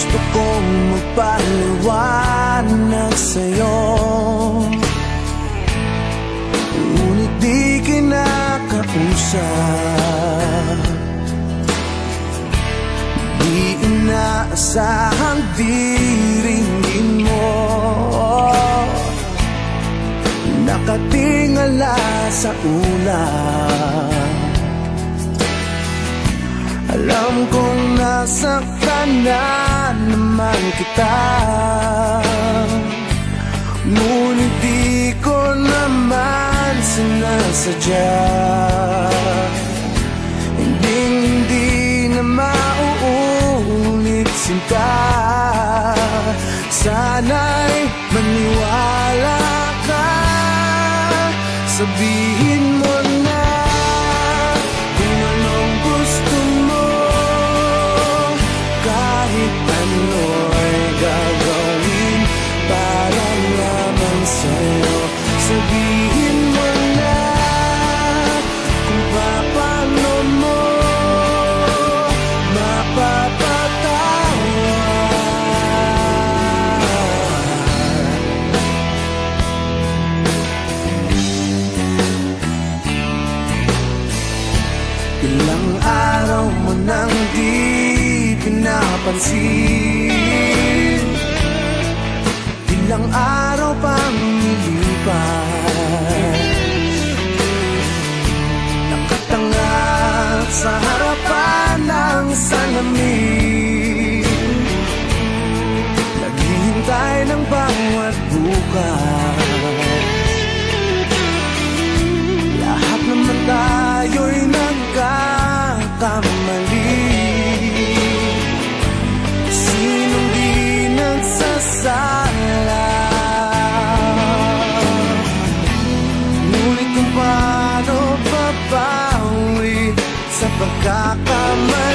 Gusto kong magpaliwanag sa'yo, ngunit di kinakausap. Di inaasahang diringin mo, nakatingala sa ulan. Alam kong nasaktan na naman kita, ngunit di ko naman sinasadya. Hindi na mauulit, sinta. Sana'y maniwala ka, sabihin mo na kung anong gusto mo, kahit ano'y gagawin para lamang sa'yo. Sabihin mo na kung paano mo ilang araw mo nang di pinapansin, ilang araw pang nilipas, nakatanga sa harapan ng salamin, naghihintay ng bawat bukas. Lahat naman tayo'y nagkakamali, sinong di nagsasala. Ngunit kung paano babawi sa pagkakamali,